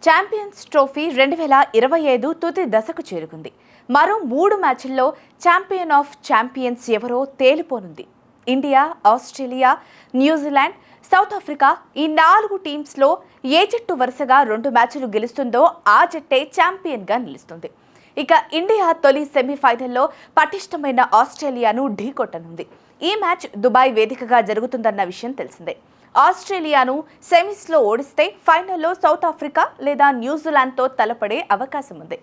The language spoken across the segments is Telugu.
ఛాంపియన్స్ ట్రోఫీ 2025 తుది దశకు చేరుకుంది. మరో 3 మ్యాచ్ల్లో ఛాంపియన్ ఆఫ్ ఛాంపియన్స్ ఎవరో తేలిపోనుంది. India, Australia, New Zealand, South Africa ఈ 4 టీమ్స్లో ఏ జట్టు వరుసగా 2 మ్యాచ్లు గెలుస్తుందో ఆ జట్టే ఛాంపియన్గా నిలుస్తుంది. ఇక ఇండియా తొలి సెమీఫైనల్లో పటిష్టమైన ఆస్ట్రేలియాను ఢీకొట్టనుంది. ఈ మ్యాచ్ దుబాయ్ వేదికగా జరుగుతుందన్న విషయం తెలిసిందే. ఆస్ట్రేలియాను సెమీస్లో ఓడిస్తే ఫైనల్లో సౌత్ ఆఫ్రికా లేదా న్యూజిలాండ్తో తలపడే అవకాశం ఉంది.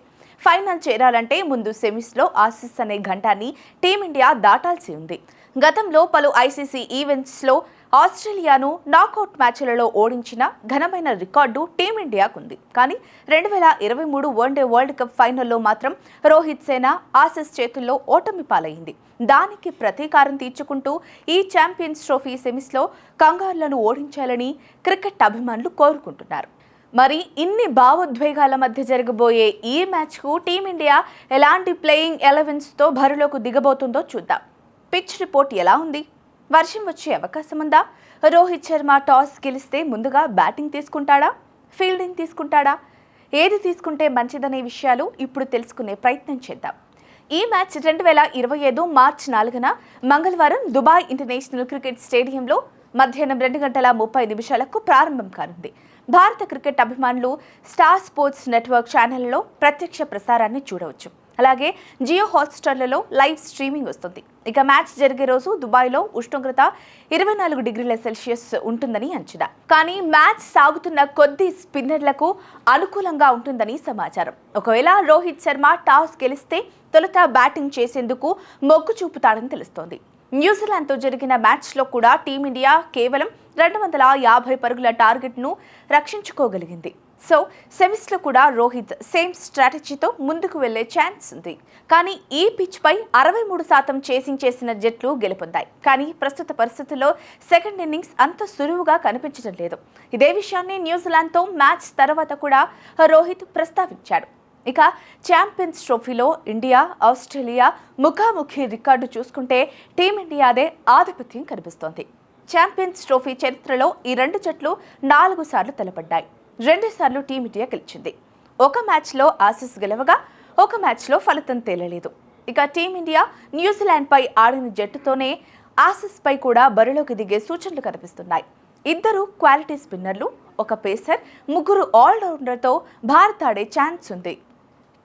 ఫైనల్ చేరాలంటే ముందు సెమీస్లో ఆసీస్ అనే ఘంటాన్ని టీమిండియా దాటాల్సి ఉంది. గతంలో పలు ఐసీసీ ఈవెంట్స్లో ఆస్ట్రేలియాను నాకౌట్ మ్యాచ్లలో ఓడించిన ఘనమైన రికార్డు టీమిండియాకుంది. కానీ 2023 వన్డే వరల్డ్ కప్ ఫైనల్లో మాత్రం రోహిత్ సేన ఆసీస్ చేతుల్లో ఓటమి పాలైంది. దానికి ప్రతీకారం తీర్చుకుంటూ ఈ ఛాంపియన్స్ ట్రోఫీ సెమీస్లో కంగారులను ఓడించాలని క్రికెట్ అభిమానులు కోరుకుంటున్నారు. మరి ఇన్ని భావోద్వేగాల మధ్య జరగబోయే ఈ మ్యాచ్కు టీమిండియా ఎలాంటి ప్లేయింగ్ 11స్తో బరిలోకి దిగబోతుందో చూద్దాం. పిచ్ రిపోర్ట్ ఎలా ఉంది? వర్షం వచ్చే అవకాశం ఉందా? రోహిత్ శర్మ టాస్ గెలిస్తే ముందుగా బ్యాటింగ్ తీసుకుంటాడా, ఫీల్డింగ్ తీసుకుంటాడా? ఏది తీసుకుంటే మంచిదనే విషయాలు ఇప్పుడు తెలుసుకునే ప్రయత్నం చేద్దాం. ఈ మ్యాచ్ 2025 మార్చి 4న మంగళవారం దుబాయ్ ఇంటర్నేషనల్ క్రికెట్ స్టేడియంలో మధ్యాహ్నం 2:30 ప్రారంభం కానుంది. భారత క్రికెట్ అభిమానులు స్టార్ స్పోర్ట్స్ నెట్వర్క్ ఛానళ్లలో ప్రత్యక్ష ప్రసారాన్ని చూడవచ్చు. అలాగే జియో హాట్స్టార్లలో లైవ్ స్ట్రీమింగ్ వస్తుంది. ఇక మ్యాచ్ జరిగే రోజు దుబాయ్లో ఉష్ణోగ్రత 24 డిగ్రీల సెల్సియస్ ఉంటుందని అంచనా. కానీ మ్యాచ్ సాగుతున్న కొద్ది స్పిన్నర్లకు అనుకూలంగా ఉంటుందని సమాచారం. ఒకవేళ రోహిత్ శర్మ టాస్ గెలిస్తే తొలుత బ్యాటింగ్ చేసేందుకు మొగ్గు చూపుతాడని తెలుస్తోంది. న్యూజిలాండ్తో జరిగిన మ్యాచ్లో కూడా టీమిండియా కేవలం 250 పరుగుల టార్గెట్ను రక్షించుకోగలిగింది. సో సెమీస్లో కూడా రోహిత్ సేమ్ స్ట్రాటజీతో ముందుకు వెళ్లే ఛాన్స్ ఉంది. కానీ ఈ పిచ్పై 63% చేసింగ్ చేసిన జట్లు గెలుపొందాయి. కానీ ప్రస్తుత పరిస్థితుల్లో సెకండ్ ఇన్నింగ్స్ అంత సులువుగా కనిపించడం లేదు. ఇదే విషయాన్ని న్యూజిలాండ్తో మ్యాచ్ తర్వాత కూడా రోహిత్ ప్రస్తావించాడు. ఇక ఛాంపియన్స్ ట్రోఫీలో ఇండియా, ఆస్ట్రేలియా ముఖాముఖి రికార్డు చూసుకుంటే టీమిండియాదే ఆధిపత్యం కనిపిస్తోంది. ఛాంపియన్స్ ట్రోఫీ చరిత్రలో ఈ 2 జట్లు 4 సార్లు తలపడ్డాయి. 2 సార్లు టీమిండియా గెలిచింది. ఒక మ్యాచ్లో ఆసీస్ గెలవగా ఒక మ్యాచ్లో ఫలితం తేలలేదు. ఇక టీమిండియా న్యూజిలాండ్పై ఆడిన జట్టుతోనే ఆసీస్పై కూడా బరిలోకి దిగే సూచనలు కనిపిస్తున్నాయి. 2 క్వాలిటీ స్పిన్నర్లు, ఒక పేసర్, 3 ఆల్రౌండర్తో భారత్ ఆడే ఛాన్స్ ఉంది.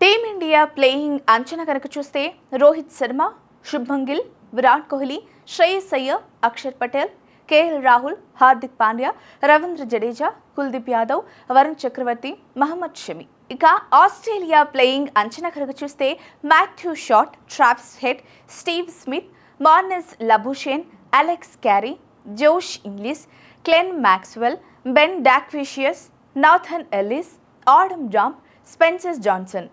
టీమిండియా ప్లేయింగ్ అంచనా కనుక చూస్తే రోహిత్ శర్మ, శుభ్మన్ గిల్, విరాట్ కోహ్లీ, శ్రేయస్ అయ్యర్, అక్షర్ పటేల్, కేఎల్ రాహుల్, హార్దిక్ పాండ్యా, రవీంద్ర జడేజా, కుల్దీప్ యాదవ్, వరుణ్ చక్రవర్తి, మహమ్మద్ షమి. ఇక ఆస్ట్రేలియా ప్లేయింగ్ అంచనా కనుక చూస్తే Matthew Short, Travis Head, Steve Smith, Marnus Labuschagne, Alex Carey, Josh Inglis, Glenn Maxwell, Ben Dwarshuis, Nathan Ellis, Adam Zampa, Spencer Johnson.